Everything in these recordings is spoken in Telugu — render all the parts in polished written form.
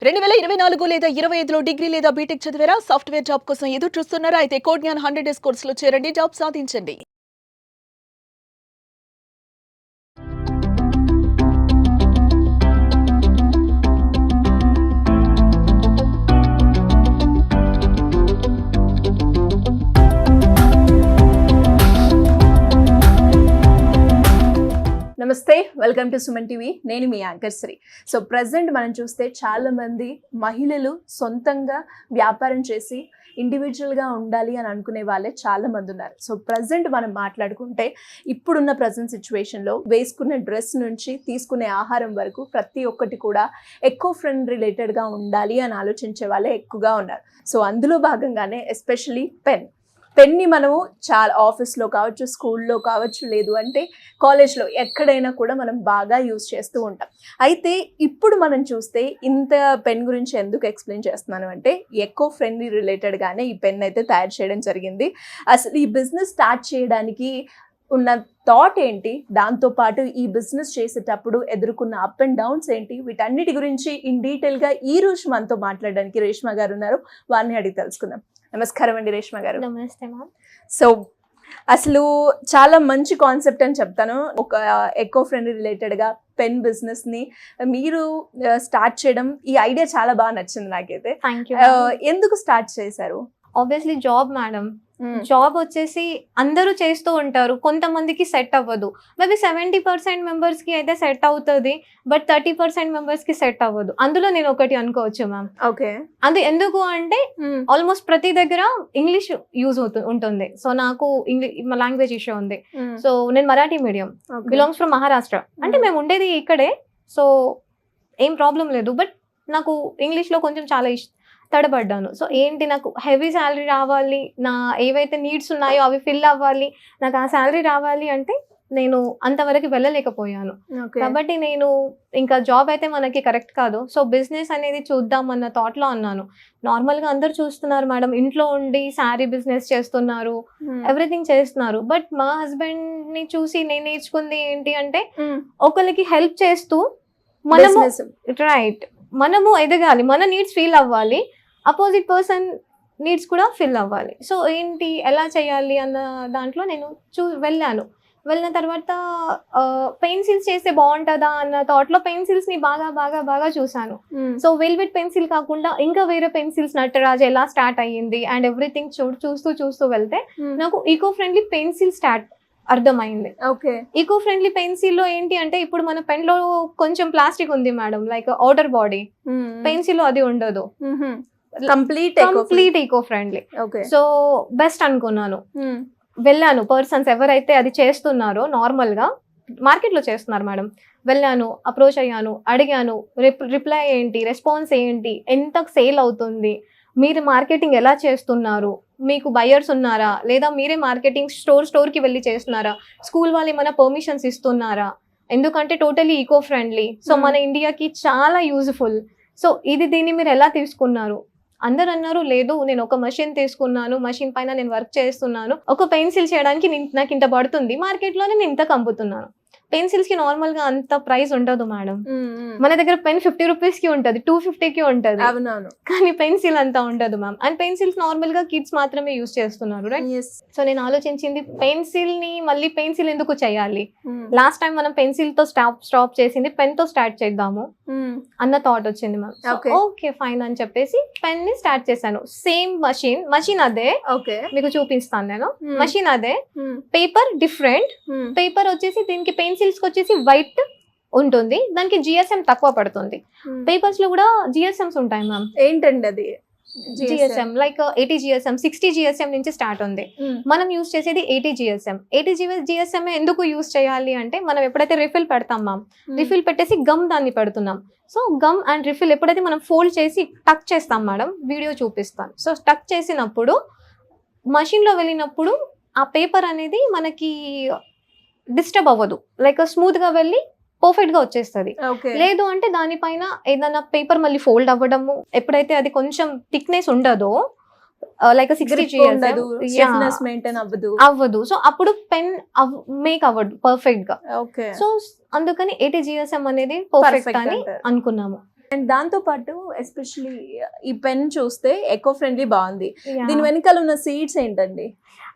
2024 లేదా 25లో డిగ్రీ లేదా బీటెక్ చదివారా? సాఫ్ట్‌వేర్ జాబ్ కోసం ఎదురు చూస్తున్నారా? అయితే కోడ్‌జ్ఞాన్ 100 డేస్ కోర్సులో చేరండి. జాబ్ సాధించండి. నమస్తే, వెల్కమ్ టు సుమన్ టీవీ. నేను మీ యాంకర్ శ్రీ. సో ప్రజెంట్ మనం చూస్తే చాలామంది మహిళలు సొంతంగా వ్యాపారం చేసి ఇండివిజువల్గా ఉండాలి అని అనుకునే వాళ్ళే చాలామంది ఉన్నారు. సో ప్రజెంట్ మనం మాట్లాడుకుంటే ఇప్పుడున్న ప్రజెంట్ సిచ్యువేషన్లో వేసుకునే డ్రెస్ నుంచి తీసుకునే ఆహారం వరకు ప్రతి ఒక్కటి కూడా ఎకో ఫ్రెండ్ రిలేటెడ్గా ఉండాలి అని ఆలోచించే వాళ్ళే ఎక్కువగా ఉన్నారు. సో అందులో భాగంగానే ఎస్పెషలీ పెన్ని మనము చాలా ఆఫీస్లో కావచ్చు, స్కూల్లో కావచ్చు, లేదు అంటే కాలేజ్లో ఎక్కడైనా కూడా మనం బాగా యూజ్ చేస్తూ ఉంటాం. అయితే ఇప్పుడు మనం చూస్తే ఇంత పెన్ గురించి ఎందుకు ఎక్స్ప్లెయిన్ చేస్తున్నాను అంటే ఎకో ఫ్రెండ్లీ రిలేటెడ్గానే ఈ పెన్ అయితే తయారు చేయడం జరిగింది. అసలు ఈ బిజినెస్ స్టార్ట్ చేయడానికి ఉన్న థాట్ ఏంటి, దాంతోపాటు ఈ బిజినెస్ చేసేటప్పుడు ఎదుర్కొన్న అప్ అండ్ డౌన్స్ ఏంటి, వీటన్నిటి గురించి ఇన్ డీటెయిల్గా ఈ రోజు మనతో మాట్లాడడానికి రేష్మ గారు ఉన్నారు. వారిని అడిగి తెలుసుకుందాం. నమస్కారం అండి రేష్మ గారు. నమస్తే మ్యామ్. సో అసలు చాలా మంచి కాన్సెప్ట్ అని చెప్తాను. ఒక ఎకో ఫ్రెండ్లీ రిలేటెడ్గా పెన్ బిజినెస్ని మీరు స్టార్ట్ చేయడం, ఈ ఐడియా చాలా బాగా నచ్చింది నాకైతే. Thank you. ఎందుకు స్టార్ట్ చేశారు? Obviously job madam. జాబ్ వచ్చేసి అందరూ చేస్తూ ఉంటారు, కొంతమందికి సెట్ అవ్వదు. మేబీ 70% మెంబర్స్కి అయితే సెట్ అవుతుంది, బట్ 30% మెంబర్స్కి సెట్ అవ్వదు. అందులో నేను ఒకటి అనుకోవచ్చు మ్యామ్. ఓకే. అది ఎందుకు అంటే ఆల్మోస్ట్ ప్రతి దగ్గర ఇంగ్లీష్ యూజ్ ఉంటుంది. సో నాకు లాంగ్వేజ్ ఇష్యూ ఉంది. సో నేను Marathi medium, belongs from Maharashtra. అంటే మేము ఉండేది ఇక్కడే, సో ఏం ప్రాబ్లం లేదు. బట్ నాకు ఇంగ్లీష్లో కొంచెం చాలా తడబడ్డాను. సో ఏంటి, నాకు హెవీ శాలరీ రావాలి, నా ఏవైతే నీడ్స్ ఉన్నాయో అవి ఫిల్ అవ్వాలి, నాకు ఆ శాలరీ రావాలి అంటే నేను అంతవరకు వెళ్ళలేకపోయాను. కాబట్టి నేను ఇంకా జాబ్ అయితే మనకి కరెక్ట్ కాదు, సో బిజినెస్ అనేది చూద్దాం అన్న థాట్లో అన్నాను. నార్మల్గా అందరు చూస్తున్నారు మేడం, ఇంట్లో ఉండి శారీ బిజినెస్ చేస్తున్నారు, ఎవ్రీథింగ్ చేస్తున్నారు. బట్ మా హస్బెండ్ని చూసి నేను నేర్చుకుంది ఏంటి అంటే ఒకరికి హెల్ప్ చేస్తూ మనము రైట్ మనము ఎదగాలి, మన నీడ్స్ ఫీల్ అవ్వాలి, అపోజిట్ పర్సన్ నీడ్స్ కూడా ఫిల్ అవ్వాలి. సో ఏంటి, ఎలా చేయాలి అన్న దాంట్లో నేను వెళ్ళిన తర్వాత పెన్సిల్స్ చేస్తే బాగుంటుందా అన్న థాట్లో పెన్సిల్స్ని బాగా చూసాను. సో వెల్వెట్ పెన్సిల్ కాకుండా ఇంకా వేరే పెన్సిల్స్, నటరాజ్ ఎలా స్టార్ట్ అయ్యింది అండ్ ఎవ్రీథింగ్ చూస్తూ వెళ్తే నాకు ఈకో ఫ్రెండ్లీ పెన్సిల్ అర్థమైంది. ఓకే. ఈకో ఫ్రెండ్లీ పెన్సిల్ లో ఏంటి అంటే ఇప్పుడు మన పెన్ లో కొంచెం ప్లాస్టిక్ ఉంది madam, like outer body. Pencil లో అది ఉండదు, complete eco friendly. So best అనుకున్నాను. వెళ్ళాను, పర్సన్స్ ఎవరైతే అది చేస్తున్నారో నార్మల్ గా మార్కెట్ లో చేస్తున్నారు మేడం, వెళ్ళాను, అప్రోచ్ అయ్యాను, అడిగాను రిప్లై ఏంటి, రెస్పాన్స్ ఏంటి, ఎంత సేల్ అవుతుంది, మీరు మార్కెటింగ్ ఎలా చేస్తున్నారు, మీకు బయర్స్ ఉన్నారా, లేదా మీరే మార్కెటింగ్ స్టోర్కి వెళ్ళి చేస్తున్నారా, స్కూల్ వాళ్ళు ఏమైనా పర్మిషన్స్ ఇస్తున్నారా, ఎందుకంటే టోటలీ ఈకో ఫ్రెండ్లీ, సో మన ఇండియాకి చాలా యూజ్ఫుల్. సో దీన్ని మీరు ఎలా తీసుకున్నారు? అందరు అన్నారు, లేదు నేను ఒక మెషిన్ తీసుకున్నాను, మెషిన్ పైన నేను వర్క్ చేస్తున్నాను, ఒక పెన్సిల్ చేయడానికి నాకు ఇంత పడుతుంది, మార్కెట్లోనే నేను ఇంత అమ్ముతున్నాను. పెన్సిల్స్ కి నార్మల్ గా అంత ప్రైస్ ఉండదు మేడం. మన దగ్గర పెన్ 50 రూపీస్ కి ఉంటది, 250 కి ఉంటది, కానీ పెన్సిల్ అంతా ఉండదు మ్యామ్. అండ్ పెన్సిల్స్ నార్మల్ గా కిడ్స్ మాత్రమే యూజ్ చేస్తున్నారు, రైట్? సో నేను ఆలోచించింది, పెన్సిల్ ని మళ్ళీ పెన్సిల్ ఎందుకు చేయాలి, లాస్ట్ టైం మనం పెన్సిల్ తో స్టాప్ చేసింది, పెన్ తో స్టార్ట్ చేద్దాము అన్న థాట్ వచ్చింది మ్యామ్. ఓకే ఫైన్ అని చెప్పేసి పెన్ ని స్టార్ట్ చేశాను. సేమ్ మషిన్ అదే, మీకు చూపిస్తాను నేను. మషిన్ అదే, పేపర్ డిఫరెంట్. పేపర్ వచ్చేసి దీనికి పెన్సిల్స్ వచ్చేసి వైట్ ఉంటుంది, దానికి జిఎస్ఎం తక్కువ పడుతుంది. పేపర్స్ లో కూడా జిఎస్ఎంస్ ఉంటాయి మ్యామ్. ఏంటండి అది? జిఎస్ఎం లైక్ 80 జిఎస్ఎం, 60 జిఎస్ఎం నుంచి స్టార్ట్ ఉంది. మనం యూజ్ చేసేది 80 జిఎస్ఎం. 80 జిఎస్ఎం ఎందుకు యూజ్ చేయాలి అంటే మనం ఎప్పుడైతే రిఫిల్ పెడతాం మ్యామ్, రిఫిల్ పెట్టేసి గమ్ దాన్ని పెడుతున్నాం. సో గమ్ అండ్ రిఫిల్ ఎప్పుడైతే మనం ఫోల్డ్ చేసి టక్ చేస్తాం మేడం, వీడియో చూపిస్తాను. సో టక్ చేసినప్పుడు మషిన్లో వెళ్ళినప్పుడు ఆ పేపర్ అనేది మనకి డిస్టర్బ్ అవ్వదు, లైక్ స్మూత్ గా వెళ్ళి పర్ఫెక్ట్ గా వచ్చేస్తుంది. లేదు అంటే దానిపైన ఏదైనా పేపర్ మళ్ళీ ఫోల్డ్ అవ్వడము, ఎప్పుడైతే అది కొంచెం థిక్నెస్ ఉండదో లైక్ 60 అవ్వదు, సో అప్పుడు పెన్ మేక్ అవ్వదు పర్ఫెక్ట్ గా. సో అందుకని 80 GSM అనేది పర్ఫెక్ట్ అని అనుకున్నాము. అండ్ దాంతో పాటు ఎస్పెషలీ ఈ పెన్ చూస్తే ఎకో ఫ్రెండ్లీ బాగుంది. Yeah. దీని వెనకాల ఉన్న సీడ్స్ ఏంటండి?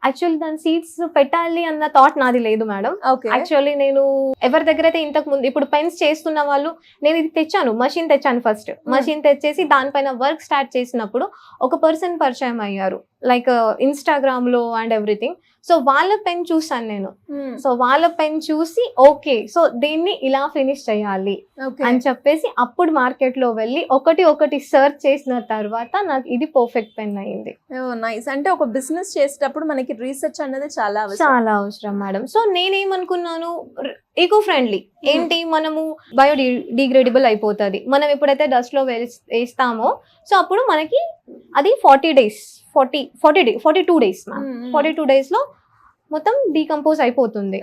యాక్చువల్లీ దాని సీడ్స్ పెట్టాలి అన్న థాట్ నాది లేదు మేడం. ఓకే. యాక్చువల్లీ నేను ఎవరి దగ్గర అయితే ఇంతకు ముందు ఇప్పుడు పెన్స్ చేస్తున్న వాళ్ళు, నేను ఇది తెచ్చాను, మషిన్ తెచ్చాను. ఫస్ట్ మషిన్ తెచ్చేసి దానిపైన వర్క్ స్టార్ట్ చేసినప్పుడు ఒక పర్సన్ పరిచయం అయ్యారు, లైక్ ఇన్స్టాగ్రామ్ లో అండ్ ఎవ్రీథింగ్. సో వాళ్ళ పెన్ చూసాను నేను. సో వాళ్ళ పెన్ చూసి ఓకే, సో దీన్ని ఇలా ఫినిష్ చేయాలి అని చెప్పేసి అప్పుడు మార్కెట్ లో వెళ్ళి ఒకటి సర్చ్ చేసిన తర్వాత నాకు ఇది పర్ఫెక్ట్ పెన్ అయింది. నైస్. అంటే ఒక బిజినెస్ చేసేటప్పుడు మనకి రీసెర్చ్ అనేది చాలా అవసరం మేడం. సో నేనేమనుకున్నాను, ఈకో ఫ్రెండ్లీ ఏంటి, మనము బయోడిగ్రేడబుల్ అయిపోతుంది. మనం ఎప్పుడైతే డస్ట్ లో వేస్తామో సో అప్పుడు మనకి అది 42 days మ్యామ్. 42 days లో మొత్తం డీకంపోజ్ అయిపోతుంది.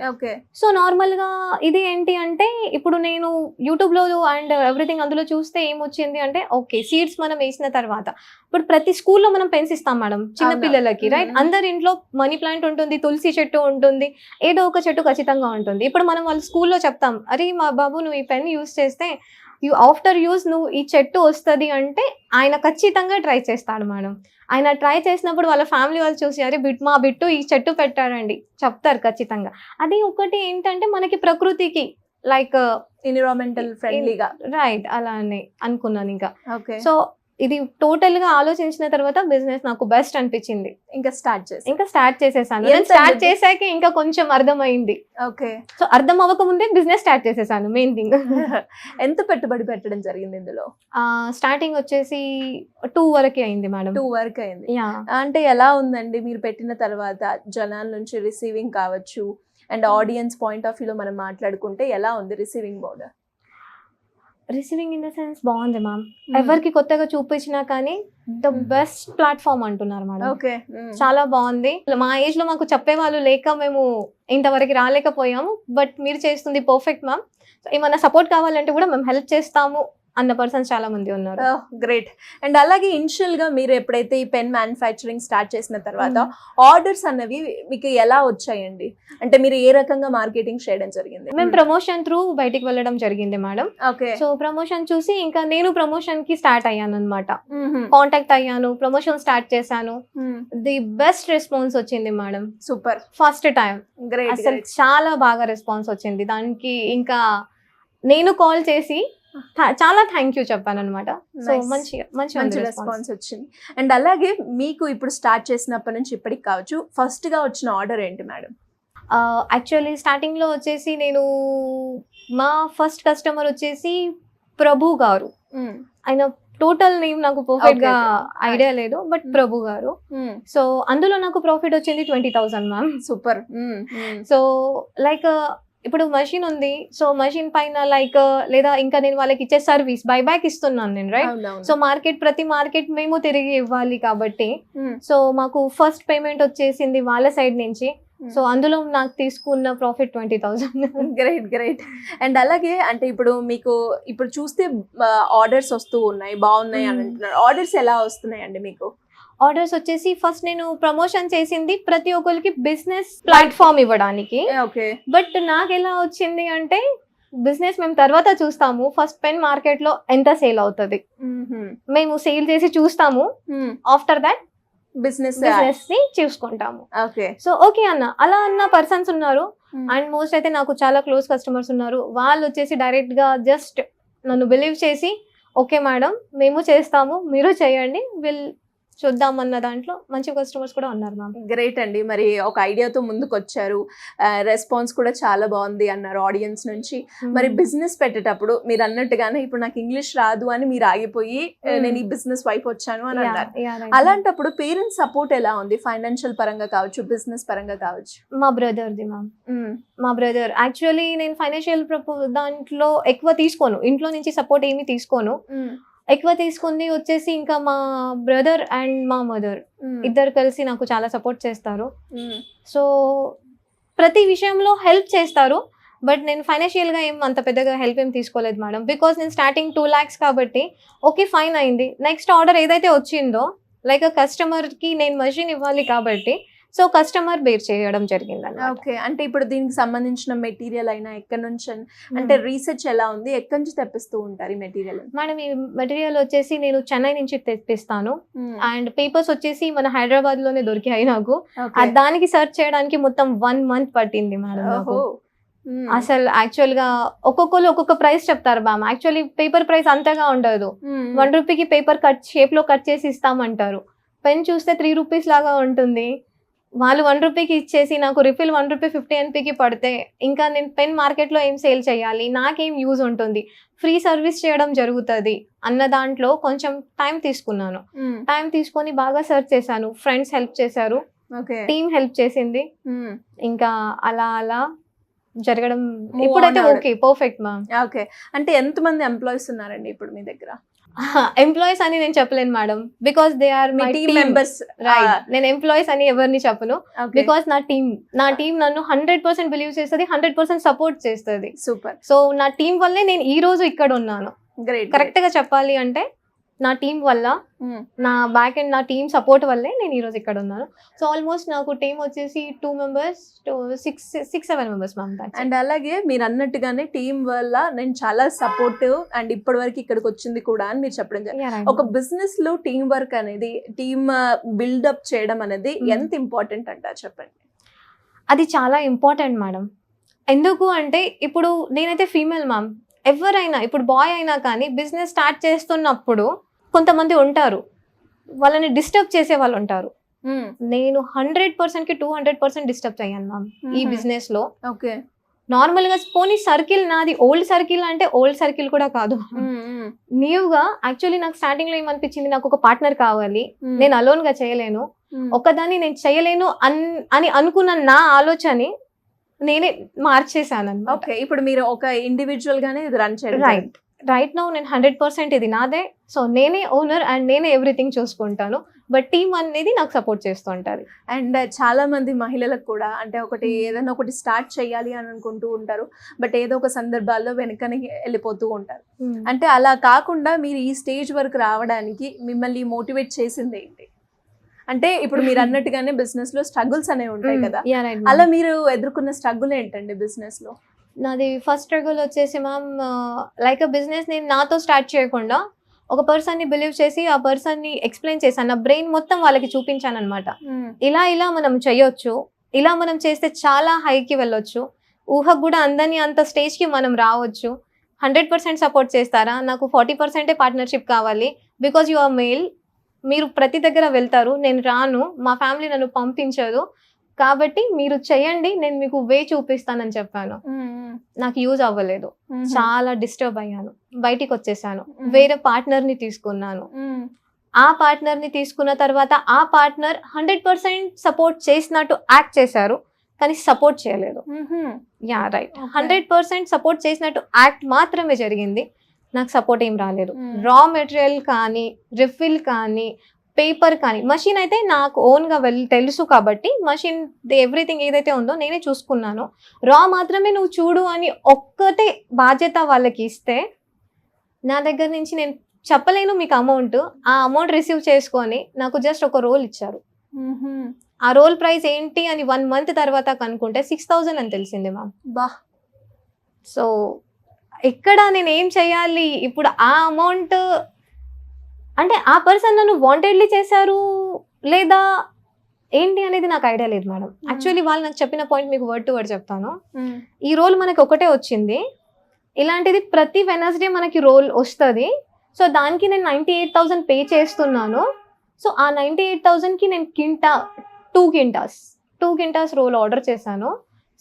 సో నార్మల్ గా ఇది ఏంటి అంటే ఇప్పుడు నేను యూట్యూబ్ లో అండ్ ఎవ్రీథింగ్ అందులో చూస్తే ఏమొచ్చింది అంటే ఓకే, సీడ్స్ మనం వేసిన తర్వాత ఇప్పుడు ప్రతి స్కూల్లో మనం పెన్స్ ఇస్తాం మేడం చిన్న పిల్లలకి, రైట్? అందరి ఇంట్లో మనీ ప్లాంట్ ఉంటుంది, తులసి చెట్టు ఉంటుంది, ఏదో ఒక చెట్టు ఖచ్చితంగా ఉంటుంది. ఇప్పుడు మనం వాళ్ళ స్కూల్లో చెప్తాం, అరే మా బాబు నువ్వు ఈ పెన్ యూస్ చేస్తే ఆఫ్టర్ యూజ్ నువ్వు ఈ చెట్టు వస్తుంది అంటే ఆయన ఖచ్చితంగా ట్రై చేస్తాడు మేడం. ఆయన ట్రై చేసినప్పుడు వాళ్ళ ఫ్యామిలీ వాళ్ళు చూసి అరే మా బిట్టు ఈ చెట్టు పెట్టారండి చెప్తారు ఖచ్చితంగా. అది ఒకటి ఏంటంటే మనకి ప్రకృతికి లైక్ ఎన్విరాన్మెంటల్ ఫ్రెండ్లీగా, రైట్, అలా అని అనుకున్నాను. ఇంకా ఓకే. సో ఇది టోటల్ గా ఆలోచించిన తర్వాత బిజినెస్ నాకు బెస్ట్ అనిపించింది. ఇంకా స్టార్ట్ చేసేసాను. స్టార్ట్ చేశాక ఇంకా కొంచెం అర్థమైంది. ఓకే. సో అర్థం అవ్వక ముందే బిజినెస్ స్టార్ట్ చేసేసాను. Main thing. ఎంత పెట్టుబడి పెట్టడం జరిగింది ఇందులో? స్టార్టింగ్ వచ్చేసి 2 వరకు అయింది మేడం. 2 వరకు అయింది. అంటే ఎలా ఉందండి మీరు పెట్టిన తర్వాత జనాల నుంచి రిసీవింగ్ కావచ్చు అండ్ ఆడియన్స్ పాయింట్ ఆఫ్ వ్యూలో మనం మాట్లాడుకుంటే ఎలా ఉంది receiving mode? Receiving in the sense బాగుంది మ్యామ్. ఎవరికి కొత్తగా చూపించినా కానీ ద బెస్ట్ ప్లాట్ఫామ్ అంటున్నారు మేడం. ఓకే. చాలా బాగుంది. మా ఏజ్ లో మాకు చెప్పే వాళ్ళు లేక మేము ఇంతవరకు రాలేకపోయాము. బట్ మీరు చేస్తుంది పర్ఫెక్ట్ మ్యామ్. ఏమన్నా సపోర్ట్ కావాలంటే కూడా మేము హెల్ప్ చేస్తాము అన్న పర్సన్స్ చాలా మంది ఉన్నారు. గ్రేట్. అండ్ అలాగే ఇనిషియల్ గా మీరు ఎప్పుడైతే ఈ పెన్ మ్యానుఫ్యాక్చరింగ్ స్టార్ట్ చేసిన తర్వాత ఆర్డర్స్ అన్నవి మీకు ఎలా వచ్చాయండి? అంటే మీరు ఏ రకంగా మార్కెటింగ్ చేయడం జరిగింది? మేము ప్రమోషన్ త్రూ బయటికి వెళ్ళడం జరిగింది మేడం. ఓకే. సో ప్రమోషన్ చూసి ఇంకా నేను ప్రమోషన్ కి స్టార్ట్ అయ్యాను అనమాట. కాంటాక్ట్ అయ్యాను, ప్రమోషన్ స్టార్ట్ చేశాను. ది బెస్ట్ రెస్పాన్స్ వచ్చింది మేడం. సూపర్. ఫస్ట్ టైం అసలు చాలా బాగా రెస్పాన్స్ వచ్చింది. దానికి ఇంకా నేను కాల్ చేసి చాలా థ్యాంక్ యూ చెప్పాను అనమాట. సో మంచి రెస్పాన్స్ వచ్చింది. అండ్ అలాగే మీకు ఇప్పుడు స్టార్ట్ చేసినప్పటి నుంచి ఇప్పటికి కావచ్చు ఫస్ట్ గా వచ్చిన ఆర్డర్ ఏంటి మేడం? యాక్చువల్లీ స్టార్టింగ్ లో వచ్చేసి నేను మా ఫస్ట్ కస్టమర్ వచ్చేసి ప్రభు గారు. ఆయన టోటల్ నేమ్ నాకు పర్ఫెక్ట్ గా ఐడియా లేదు, బట్ ప్రభు గారు. సో అందులో నాకు ప్రాఫిట్ వచ్చింది 20,000 మ్యామ్. సూపర్. సో లైక్ ఇప్పుడు మషిన్ ఉంది, సో మషిన్ పైన లైక్ లేదా ఇంకా నేను వాళ్ళకి ఇచ్చే సర్వీస్ బైబ్యాక్ ఇస్తున్నాను నేను, రైట్? సో ప్రతి మార్కెట్ మేము తిరిగి ఇవ్వాలి కాబట్టి సో మాకు ఫస్ట్ పేమెంట్ వచ్చేసింది వాళ్ళ సైడ్ నుంచి. సో అందులో నాకు తీసుకున్న ప్రాఫిట్ 20,000. గ్రేట్. అండ్ అలాగే అంటే ఇప్పుడు మీకు ఇప్పుడు చూస్తే ఆర్డర్స్ వస్తూ ఉన్నాయి, బాగున్నాయి అని అంటున్నారు. ఆర్డర్స్ ఎలా వస్తున్నాయి అండి మీకు? ఆర్డర్స్ వచ్చేసి ఫస్ట్ నేను ప్రమోషన్ చేసింది ప్రతి ఒక్కరికి బిజినెస్ ప్లాట్ఫామ్ ఇవ్వడానికి. బట్ నాకు ఎలా వచ్చింది అంటే బిజినెస్ మేము తర్వాత చూస్తాము, ఫస్ట్ పెన్ మార్కెట్ లో ఎంత సేల్ అవుతుంది మేము సేల్ చేసి చూస్తాము, ఆఫ్టర్ దాట్ బిజినెస్ ని చూసుకుంటాము. సో ఓకే అన్న, అలా అన్న పర్సన్స్ ఉన్నారు. అండ్ మోస్ట్ అయితే నాకు చాలా క్లోజ్ కస్టమర్స్ ఉన్నారు. వాళ్ళు వచ్చేసి డైరెక్ట్ గా జస్ట్ నన్ను బిలీవ్ చేసి ఓకే మేడం మేము చేస్తాము, మీరు చేయండి, చూద్దామన్న దాంట్లో మంచి కస్టమర్స్ కూడా ఉన్నారు మ్యామ్. గ్రేట్ అండి. మరి ఒక ఐడియాతో ముందుకు వచ్చారు, రెస్పాన్స్ కూడా చాలా బాగుంది అన్నారు ఆడియన్స్ నుంచి. మరి బిజినెస్ పెట్టేటప్పుడు మీరు అన్నట్టుగానే ఇప్పుడు నాకు ఇంగ్లీష్ రాదు అని మీరు ఆగిపోయి నేను ఈ బిజినెస్ వైపు వచ్చాను అని అన్నారు. అలాంటప్పుడు పేరెంట్స్ సపోర్ట్ ఎలా ఉంది? ఫైనాన్షియల్ పరంగా కావచ్చు, బిజినెస్ పరంగా కావచ్చు. మా బ్రదర్ది మ్యామ్. మా బ్రదర్ యాక్చువల్లీ నేను ఫైనాన్షియల్ దాంట్లో ఎక్కువ తీసుకోను, ఇంట్లో నుంచి సపోర్ట్ ఏమీ తీసుకోను. ఎక్కువ తీసుకుంది వచ్చేసి ఇంకా మా బ్రదర్ అండ్ మా మదర్ ఇద్దరు కలిసి నాకు చాలా సపోర్ట్ చేస్తారు. సో ప్రతి విషయంలో హెల్ప్ చేస్తారు. బట్ నేను ఫైనాన్షియల్ గా ఏం అంత పెద్దగా హెల్ప్ ఏం తీసుకోలేదు మేడం. బికాస్ నేను స్టార్టింగ్ 2 lakhs కాబట్టి ఓకే ఫైన్ అయింది. నెక్స్ట్ ఆర్డర్ ఏదైతే వచ్చిందో లైక్ కస్టమర్ కి నేను మషిన్ ఇవ్వాలి కాబట్టి సో కస్టమర్ బేర్ చేయడం జరిగింది అన్నమాట. ఓకే, అంటే ఇప్పుడు దీనికి సంబంధించిన మెటీరియల్ అయినా ఎక్కడి నుంచి అంటే రీసెర్చ్ ఎలా ఉంది, ఎక్కడి నుంచి తెప్పిస్తూ ఉంటారు ఈ మెటీరియల్? మేడం ఈ మెటీరియల్ వచ్చేసి నేను చెన్నై నుంచి తెప్పిస్తాను అండ్ పేపర్స్ వచ్చేసి మన హైదరాబాద్ లోనే దొరికాయి నాకు. దానికి సర్చ్ చేయడానికి మొత్తం 1 month పట్టింది మేడం నాకు. అసలు యాక్చువల్ గా ఒక్కొక్కరు ఒక్కొక్క ప్రైస్ చెప్తారు మ్యామ్. యాక్చువల్లీ పేపర్ ప్రైస్ అంతగా ఉండదు. 1 రూపీకి పేపర్ కట్ షేప్ లో కట్ చేసి ఇస్తామంటారు. పెన్ చూస్తే 3 రూపీస్ లాగా ఉంటుంది. వాళ్ళు 1 రూపీకి ఇచ్చేసి నాకు రిఫిల్ 1 రూపీ 50 NPకి పడితే ఇంకా నేను పెన్ మార్కెట్లో ఏం సేల్ చేయాలి, నాకేం యూజ్ ఉంటుంది, ఫ్రీ సర్వీస్ చేయడం జరుగుతుంది అన్న దాంట్లో కొంచెం టైం తీసుకున్నాను. టైం తీసుకొని బాగా సర్చ్ చేశాను. ఫ్రెండ్స్ హెల్ప్ చేశారు, టీమ్ హెల్ప్ చేసింది. ఇంకా అలా అలా జరగడం ఇప్పుడైతే ఓకే పర్ఫెక్ట్ మ్యామ్. ఓకే, అంటే ఎంతమంది ఎంప్లాయీస్ ఉన్నారండి ఇప్పుడు మీ దగ్గర? ఎంప్లాయీస్ అని నేను చెప్పలేను madam, because they are my team members. Right, నేను ఎంప్లాయీస్ అని ఎవరిని చెప్పను, బికాస్ నా టీమ్ నన్ను 100% బిలీవ్ చేస్తుంది, 100% సపోర్ట్ చేస్తుంది. సూపర్. సో నా టీం వల్లే నేను ఈ రోజు ఇక్కడ ఉన్నాను. కరెక్ట్ గా చెప్పాలి అంటే నా టీం వల్ల, నా బ్యాక్ అండ్ నా టీం సపోర్ట్ వల్లే నేను ఈ రోజు ఇక్కడ ఉన్నాను. సో ఆల్మోస్ట్ నాకు టీం వచ్చేసి 2 members to 6-7 members ma'am. And అలాగే మీరు అన్నట్టుగానే టీం వల్ల నేను చాలా సపోర్టివ్ అండ్ ఇప్పటి వరకు ఇక్కడికి వచ్చింది కూడా అని మీరు చెప్పడం జరిగింది. ఒక బిజినెస్ లో టీం వర్క్ అనేది, టీమ్ బిల్డప్ చేయడం అనేది ఎంత ఇంపార్టెంట్ అంటారు చెప్పండి? అది చాలా ఇంపార్టెంట్ మేడం. ఎందుకు అంటే ఇప్పుడు నేనైతే ఫీమేల్ మ్యామ్, ఎవరైనా ఇప్పుడు బాయ్ అయినా కానీ బిజినెస్ స్టార్ట్ చేస్తున్నప్పుడు కొంతమంది ఉంటారు, వాళ్ళని డిస్టర్బ్ చేసే వాళ్ళు ఉంటారు. నేను 100%కి 200% డిస్టర్బ్ అయ్యాను మ్యామ్ ఈ బిజినెస్ లో. ఓకే, నార్మల్ గా పోనీ సర్కిల్ నాది ఓల్డ్ సర్కిల్ అంటే ఓల్డ్ సర్కిల్ కూడా కాదు, న్యూగా. యాక్చువల్లీ నాకు స్టార్టింగ్ లో ఏమనిపించింది, నాకు ఒక పార్ట్నర్ కావాలి, నేను అలోన్ గా చేయలేను, ఒకదాన్ని నేను చేయలేను అని అనుకున్న నా ఆలోచన నేనే మార్చేసాను. ఓకే, ఇప్పుడు మీరు ఒక ఇండివిజువల్ గానే ఇది రన్ చేయడం. రైట్ నౌ నేను 100% ఇది నాదే. సో నేనే ఓనర్ అండ్ నేనే ఎవ్రీథింగ్ చూసుకుంటాను, బట్ టీమ్ అనేది నాకు సపోర్ట్ చేస్తూ ఉంటారు. అండ్ చాలా మంది మహిళలకు కూడా అంటే ఒకటి ఏదైనా ఒకటి స్టార్ట్ చేయాలి అని అనుకుంటూ ఉంటారు, బట్ ఏదో ఒక సందర్భాల్లో వెనకని వెళ్ళిపోతూ ఉంటారు. అంటే అలా కాకుండా మీరు ఈ స్టేజ్ వరకు రావడానికి మిమ్మల్ని మోటివేట్ చేసింది ఏంటి? అంటే ఇప్పుడు మీరు అన్నట్టుగానే బిజినెస్ లో స్ట్రగుల్స్ అనేవి ఉంటాయి కదా, అలా మీరు ఎదుర్కొన్న స్ట్రగుల్ ఏంటండి బిజినెస్ లో? నాది ఫస్ట్ స్ట్రగుల్ వచ్చేసి మ్యామ్, లైక్ బిజినెస్ నేను నాతో స్టార్ట్ చేయకుండా ఒక పర్సన్ని బిలీవ్ చేసి ఆ పర్సన్ని ఎక్స్ప్లెయిన్ చేశాను. నా బ్రెయిన్ మొత్తం వాళ్ళకి చూపించాను అనమాట. ఇలా మనం చేయొచ్చు, ఇలా మనం చేస్తే చాలా హైకి వెళ్ళొచ్చు, ఊహకు కూడా అందని అంత స్టేజ్కి మనం రావచ్చు. 100% సపోర్ట్ చేస్తారా? నాకు 40% పార్ట్నర్షిప్ కావాలి, బికాజ్ యు ఆర్ మేల్, మీరు ప్రతి దగ్గర వెళ్తారు, నేను రాను, మా ఫ్యామిలీ నన్ను పంపించదు, కాబట్టి మీరు చేయండి, నేను మీకు వే చూపిస్తానని చెప్పాను. నాకు యూజ్ అవ్వలేదు, చాలా డిస్టర్బ్ అయ్యాను, బయటికి వచ్చేసాను, వేరే పార్ట్నర్ ని తీసుకున్నాను. ఆ పార్ట్నర్ ని తీసుకున్న తర్వాత ఆ పార్ట్నర్ 100% సపోర్ట్ చేసినట్టు యాక్ట్ చేశారు, కానీ సపోర్ట్ చేయలేదు. యా రైట్, 100% సపోర్ట్ చేసినట్టు యాక్ట్ మాత్రమే జరిగింది, నాకు సపోర్ట్ ఏం రాలేదు. రా మెటీరియల్ కానీ, రిఫిల్ కానీ, పేపర్ కానీ, మషిన్ అయితే నాకు ఓన్గా తెలుసు కాబట్టి మషిన్ ఎవ్రీథింగ్ ఏదైతే ఉందో నేనే చూసుకున్నాను. రా మాత్రమే నువ్వు చూడు అని ఒక్కటే బాధ్యత వాళ్ళకి ఇస్తే, నా దగ్గర నుంచి నేను చెప్పలేను మీకు అమౌంట్, ఆ అమౌంట్ రిసీవ్ చేసుకొని నాకు జస్ట్ ఒక రోల్ ఇచ్చారు. ఆ రోల్ ప్రైస్ ఏంటి అని 1 month తర్వాత కనుక్కుంటే 6,000 అని తెలిసింది మ్యామ్. బా, సో ఎక్కడ నేను ఏం చేయాలి ఇప్పుడు? ఆ అమౌంట్ అంటే ఆ పర్సన్ నన్ను వాంటెడ్లీ చేశారు లేదా ఏంటి అనేది నాకు ఐడియా లేదు మేడం. యాక్చువల్లీ వాళ్ళు నాకు చెప్పిన పాయింట్ మీకు వర్డ్ టు వర్డ్ చెప్తాను. ఈ రోల్ మనకి ఒకటే వచ్చింది, ఇలాంటిది ప్రతి వెనస్డే మనకి రోల్ వస్తుంది. సో దానికి నేను 98,000 పే చేస్తున్నాను. సో ఆ 98,000కి నేను 2 quintas రోల్ ఆర్డర్ చేశాను.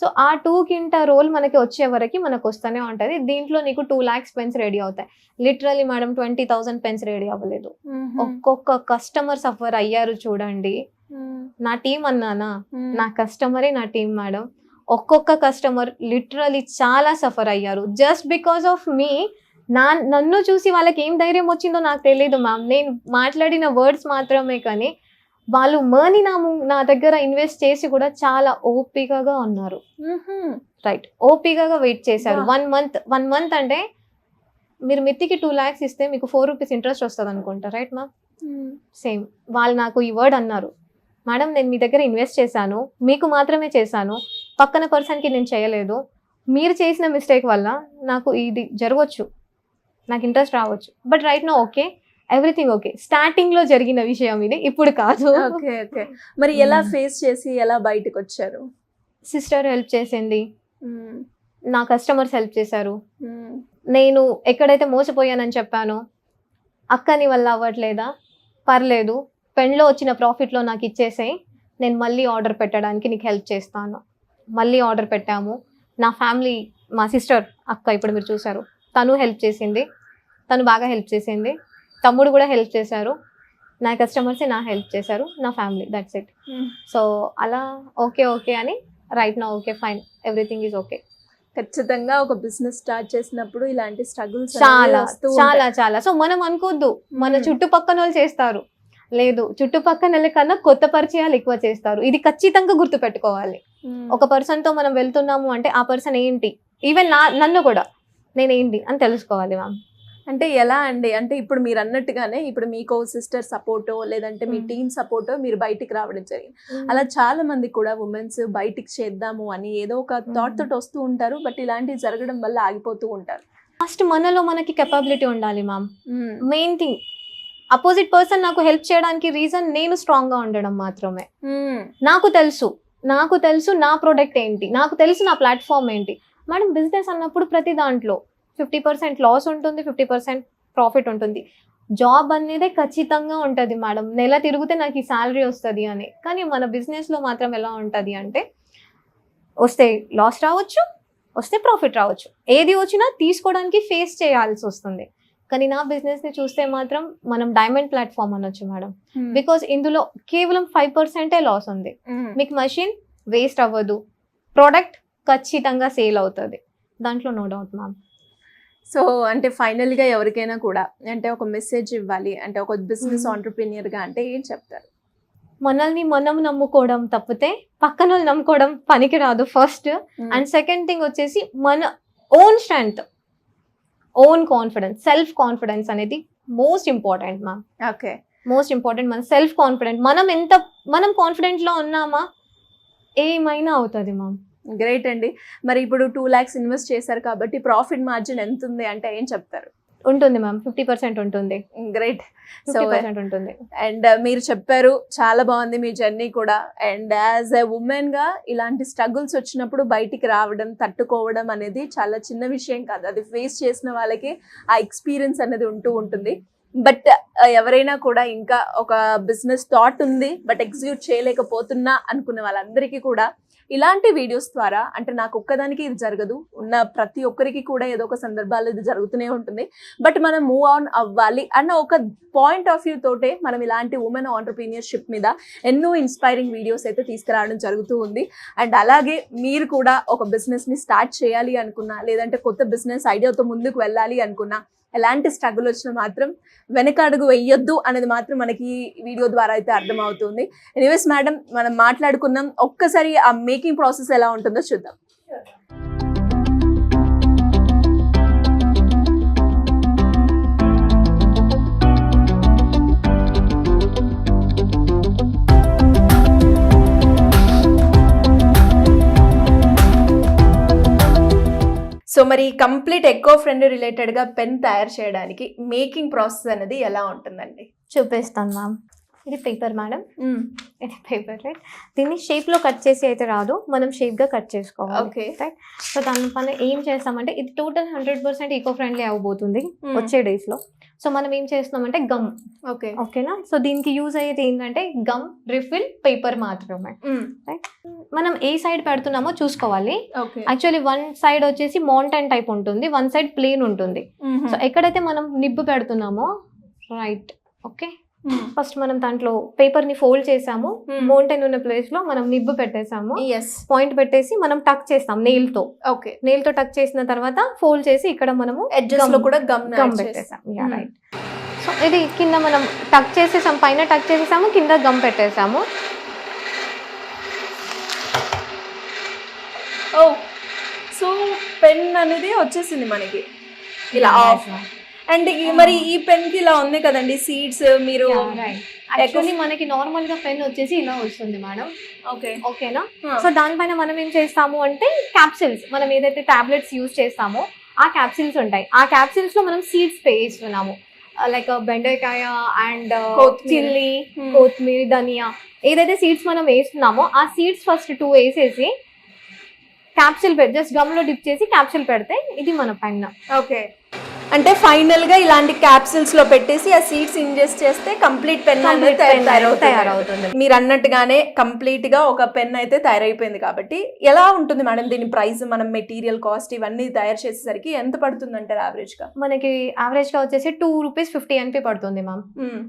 సో ఆ 2 quinta రోల్ మనకి వచ్చే వరకు మనకు వస్తూనే ఉంటుంది. దీంట్లో నీకు 2 lakhs పెన్స్ రెడీ అవుతాయి. లిటరలీ మేడం 20,000 పెన్స్ రెడీ అవ్వలేదు. ఒక్కొక్క కస్టమర్ సఫర్ అయ్యారు చూడండి. నా టీం అన్నానా, నా కస్టమరే నా టీం మేడం. ఒక్కొక్క కస్టమర్ లిటరలీ చాలా సఫర్ అయ్యారు జస్ట్ బికాస్ ఆఫ్ మీ. నన్ను చూసి వాళ్ళకి ఏం ధైర్యం వచ్చిందో నాకు తెలియదు మ్యామ్. నేను మాట్లాడిన వర్డ్స్ మాత్రమే, కానీ వాళ్ళు మనీ నా దగ్గర ఇన్వెస్ట్ చేసి కూడా చాలా ఓపికగా ఉన్నారు. రైట్, ఓపికగా వెయిట్ చేశారు. 1 month అంటే మీరు మిత్తికి 2 lakhs ఇస్తే మీకు 4 rupees ఇంట్రెస్ట్ వస్తుంది అనుకుంటా, రైట్ మ్యామ్? సేమ్ వాళ్ళు నాకు ఈ వర్డ్ అన్నారు, మేడం నేను మీ దగ్గర ఇన్వెస్ట్ చేశాను, మీకు మాత్రమే చేశాను, పక్కన పర్సన్కి నేను చేయలేదు. మీరు చేసిన మిస్టేక్ వల్ల నాకు ఇది జరగవచ్చు, నాకు ఇంట్రెస్ట్ రావచ్చు. But right no okay, everything okay. Starting లో జరిగిన విషయం ఇది, ఇప్పుడు కాదు. Okay okay. మరి ఎలా ఫేస్ చేసి ఎలా బయటకు వచ్చారు? సిస్టర్ హెల్ప్ చేసింది, నా కస్టమర్స్ హెల్ప్ చేశారు. నేను ఎక్కడైతే మోసపోయానని చెప్పానో, అక్కని వల్ల అవ్వట్లేదా, పర్లేదు పెన్లో వచ్చిన ప్రాఫిట్లో నాకు ఇచ్చేసేయి, నేను మళ్ళీ ఆర్డర్ పెట్టడానికి నీకు హెల్ప్ చేస్తాను. మళ్ళీ ఆర్డర్ పెట్టాము. నా ఫ్యామిలీ, మా సిస్టర్ అక్క ఇప్పుడు మీరు చూసారు, తను హెల్ప్ చేసింది, తను బాగా హెల్ప్ చేసింది. తమ్ముడు కూడా హెల్ప్ చేశారు. నా కస్టమర్సే నా హెల్ప్ చేశారు, నా ఫ్యామిలీ, దట్స్ ఇట్. సో అలా ఓకే ఓకే అని రైట్ నా okay fine, everything is okay. ఖచ్చితంగా ఒక బిజినెస్ స్టార్ట్ చేసినప్పుడు ఇలాంటి స్ట్రగుల్స్ చాలా చాలా చాలా. సో మనం అనుకోవద్దు మన చుట్టుపక్కన వాళ్ళు చేస్తారు, లేదు చుట్టుపక్కన వాళ్ళ కన్నా కొత్త పరిచయాలు ఎక్కువ చేస్తారు. ఇది ఖచ్చితంగా గుర్తు పెట్టుకోవాలి. ఒక పర్సన్ తో మనం వెళ్తున్నాము అంటే ఆ పర్సన్ ఏంటి, ఈవెన్ నన్ను కూడా నేనేంటి అని తెలుసుకోవాలి మ్యామ్. అంటే ఎలా అండి, అంటే ఇప్పుడు మీరు అన్నట్టుగానే ఇప్పుడు మీకు సిస్టర్ సపోర్టో లేదంటే మీ టీమ్ సపోర్టో మీరు బయటికి రావడం జరిగింది. అలా చాలా మంది కూడా ఉమెన్స్ బయటికి చేద్దాము అని ఏదో ఒక థాట్ తోటి వస్తూ ఉంటారు, బట్ ఇలాంటివి జరగడం వల్ల ఆగిపోతూ ఉంటారు. ఫస్ట్ మనలో మనకి కెపాబిలిటీ ఉండాలి ma'am. Main thing opposite person నాకు హెల్ప్ చేయడానికి రీజన్ నేను స్ట్రాంగ్ గా ఉండడం మాత్రమే. నాకు తెలుసు నా ప్రోడక్ట్ ఏంటి, నాకు తెలుసు నా ప్లాట్ఫామ్ ఏంటి. మేడం బిజినెస్ అన్నప్పుడు ప్రతి దాంట్లో 50% లాస్ ఉంటుంది, 50% ప్రాఫిట్ ఉంటుంది. జాబ్ అనేది ఖచ్చితంగా ఉంటుంది మేడం, నెల తిరిగితే నాకు ఈ శాలరీ వస్తుంది అని. కానీ మన బిజినెస్లో మాత్రం ఎలా ఉంటుంది అంటే వస్తే లాస్ రావచ్చు, వస్తే ప్రాఫిట్ రావచ్చు, ఏది వచ్చినా తీసుకోవడానికి ఫేస్ చేయాల్సి వస్తుంది. కానీ నా బిజినెస్ని చూస్తే మాత్రం మనం డైమండ్ ప్లాట్ఫామ్ అనొచ్చు మేడం. బికాస్ ఇందులో కేవలం 5% లాస్ ఉంది. మీకు మెషిన్ వేస్ట్ అవ్వదు, ప్రోడక్ట్ ఖచ్చితంగా సేల్ అవుతుంది, దాంట్లో నో డౌట్ మ్యామ్. సో అంటే ఫైనల్ గా ఎవరికైనా కూడా అంటే ఒక మెసేజ్ ఇవ్వాలి అంటే ఒక బిజినెస్ ఆంటర్‌ప్రెన్యూర్ గా అంటే ఏం చెప్తారు? మనల్ని మనం నమ్ముకోవడం తప్పితే పక్కన వాళ్ళు నమ్ముకోవడం పనికి రాదు ఫస్ట్. అండ్ సెకండ్ థింగ్ వచ్చేసి మన own strength, own confidence, self confidence అనేది most important ma'am. Okay, most important మన సెల్ఫ్ కాన్ఫిడెంట్. మనం కాన్ఫిడెంట్ లో ఉన్నామా ఏమైనా అవుతుంది మ్యామ్. గ్రేట్ అండి. మరి ఇప్పుడు 2 lakhs ఇన్వెస్ట్ చేశారు కాబట్టి ప్రాఫిట్ మార్జిన్ ఎంత ఉంది అంటే ఏం చెప్తారు? ఉంటుంది మ్యామ్, 50% ఉంటుంది. గ్రేట్. సో 50% ఉంటుంది. అండ్ మీరు చెప్పారు, చాలా బాగుంది మీ జర్నీ కూడా. అండ్ యాజ్ ఎ ఉమెన్ గా ఇలాంటి స్ట్రగుల్స్ వచ్చినప్పుడు బయటికి రావడం, తట్టుకోవడం అనేది చాలా చిన్న విషయం కాదు. అది ఫేస్ చేసిన వాళ్ళకి ఆ ఎక్స్పీరియన్స్ అనేది ఉంటూ ఉంటుంది. బట్ ఎవరైనా కూడా ఇంకా ఒక బిజినెస్ థాట్ ఉంది బట్ ఎగ్జిక్యూట్ చేయలేకపోతున్నా అనుకున్న వాళ్ళందరికీ కూడా ఇలాంటి వీడియోస్ ద్వారా, అంటే నాకు ఒక్కదానికి ఇది జరగదు, ఉన్న ప్రతి ఒక్కరికి కూడా ఏదో ఒక సందర్భాలు ఇది జరుగుతూనే ఉంటుంది, బట్ మనం మూవ్ ఆన్ అవ్వాలి అన్న ఒక పాయింట్ ఆఫ్ వ్యూ తోటే మనం ఇలాంటి ఉమెన్ ఆంటర్‌ప్రెన్యూర్‌షిప్ మీద ఎన్నో ఇన్స్పైరింగ్ వీడియోస్ అయితే తీసుకురావడం జరుగుతూ ఉంది. అండ్ అలాగే మీరు కూడా ఒక బిజినెస్ని స్టార్ట్ చేయాలి అనుకున్నా, లేదంటే కొత్త బిజినెస్ ఐడియాతో ముందుకు వెళ్ళాలి అనుకున్నా, ఎలాంటి స్ట్రగుల్ వచ్చినా మాత్రం వెనకడుగు వెయ్యొద్దు అనేది మాత్రం మనకి ఈ వీడియో ద్వారా అయితే అర్థమవుతుంది. ఎనీవేస్ మేడం, మనం మాట్లాడుకున్నాం, ఒక్కసారి ఆ మేకింగ్ ప్రాసెస్ ఎలా ఉంటుందో చూద్దాం. సో మరి కంప్లీట్ ఎకో ఫ్రెండ్ రిలేటెడ్ గా పెన్ తయారు చేయడానికి మేకింగ్ ప్రాసెస్ అనేది ఎలా ఉంటుందండి? చూపిస్తాను మ్యామ్. ఇది పేపర్ మేడం, ఇది పేపర్ రైట్. దీన్ని షేప్ లో కట్ చేసి అయితే రాదు, మనం షేప్ గా కట్ చేసుకోవాలి. Okay right. సో దానిపైన ఏం చేస్తామంటే ఇది టోటల్ 100% ఈకో ఫ్రెండ్లీ అవ్వబోతుంది వచ్చే డేస్ లో. సో మనం ఏం చేస్తున్నామంటే గమ్. ఓకే, ఓకేనా. సో దీనికి యూజ్ అయ్యేది ఏంటంటే గమ్, రిఫిల్, పేపర్ మాత్రమే. రైట్. మనం ఏ సైడ్ పెడుతున్నామో చూసుకోవాలి. యాక్చువల్లీ వన్ సైడ్ వచ్చేసి మౌంటైన్ టైప్ ఉంటుంది, వన్ సైడ్ ప్లేన్ ఉంటుంది. సో ఎక్కడైతే మనం నిబ్బు పెడుతున్నామో రైట్. ఓకే, ఫస్ట్ మనం దాంట్లో పేపర్ ని ఫోల్డ్ చేసాము, మౌంటైన్ ఉన్న ప్లేస్ లో మనం నిబ్బు పెట్టేసాము, పాయింట్ పెట్టేసి మనం టక్ చేస్తాం నెయిల్ తో. ఓకే, నెయిల్ తో టక్ చేసిన తర్వాత ఫోల్డ్ చేసి ఇక్కడ మనము ఎడ్జెస్ లో కూడా గమ్ పెట్టేసాం. రైట్. సో ఇది కింద మనం టక్ చేసేసాం, పైన టక్ చేసేసాము, కింద గమ్ పెట్టేసాము. ఓ, సో పెన్ అనేది వచ్చేసింది మనకి ఇలా ఆఫ్. అండ్ మరి ఈ పెన్ కి ఇలా ఉంది కదండి సీడ్స్, మీరు యాక్చువల్లీ మనకి నార్మల్ గా పెన్ వచ్చేసి ఇలా వస్తుంది మేడం. ఓకే ఓకేనా? సో దానిపైన మనం ఏం చేస్తాము అంటే క్యాప్సిల్స్, మనం ఏదైతే టాబ్లెట్స్ యూజ్ చేస్తామో ఆ క్యాప్సిల్స్ ఉంటాయి. ఆ క్యాప్సిల్స్ లో మనం సీడ్స్ వేస్తున్నాము, లైక్ బెండకాయ అండ్ చిల్లీ, కొత్తిమీర, ధనియా, ఏదైతే సీడ్స్ మనం వేస్తున్నామో ఆ సీడ్స్ ఫస్ట్ 2 వేసేసి క్యాప్సిల్ పెట్టి జస్ట్ గమ్ లో డిప్ చేసి క్యాప్సిల్ పెడితే ఇది మన పెన్. ఓకే, అంటే ఫైనల్ గా ఇలాంటి క్యాప్సిల్స్ లో పెట్టేసి ఆ సీడ్స్ ఇంజెస్ట్ చేస్తే కంప్లీట్ పెన్ అనేది తయారవుతుంది. మీరు అన్నట్టుగానే కంప్లీట్ గా ఒక పెన్ అయితే తయారైపోయింది. కాబట్టి ఎలా ఉంటుంది మేడం దీని ప్రైస్, మనం మెటీరియల్ కాస్ట్ ఇవన్నీ తయారు చేసేసరికి ఎంత పడుతుంది అంటారు యావరేజ్ గా? మనకి యావరేజ్ గా వచ్చేసి ₹2.50 పడుతుంది మ్యామ్.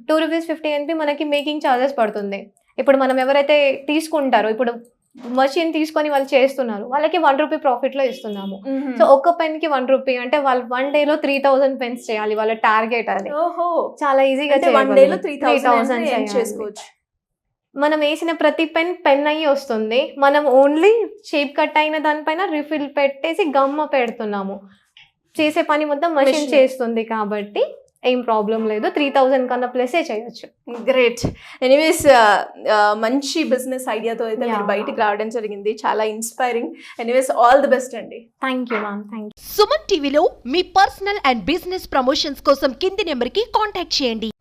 ₹2.50 మనకి మేకింగ్ ఛార్జెస్ పడుతుంది. ఇప్పుడు మనం ఎవరైతే తీసుకుంటారో, ఇప్పుడు మషిన్ తీసుకొని వాళ్ళు చేస్తున్నారు, వాళ్ళకి ₹1 ప్రాఫిట్ లో ఇస్తున్నాము. సో ఒక్క పెన్ కి ₹1 అంటే వాళ్ళు 1 day లో 3000 పెన్స్ చేయాలి, వాళ్ళ టార్గెట్ అది. చాలా ఈజీగా 1 day లో 3000 చేసుకోవచ్చు. మనం వేసిన ప్రతి పెన్ అయ్యి వస్తుంది. మనం ఓన్లీ షేప్ కట్ అయిన దానిపైన రిఫిల్ పెట్టేసి గమ్మ పెడుతున్నాము. చేసే పని మొత్తం మషిన్ చేస్తుంది కాబట్టి ఏం ప్రాబ్లం లేదు. 3000 కన్నా ప్లస్ చేయొచ్చు. గ్రేట్. ఎనీవేస్ మంచి బిజినెస్ ఐడియాతో అయితే మీరు బయటికి రావడం జరిగింది, చాలా inspiring. Anyways all the best అండి. Thank you ma'am. Thank you. Suman టీవీలో మీ పర్సనల్ అండ్ బిజినెస్ ప్రమోషన్స్ కోసం కింది నెంబర్కి కాంటాక్ట్ చేయండి.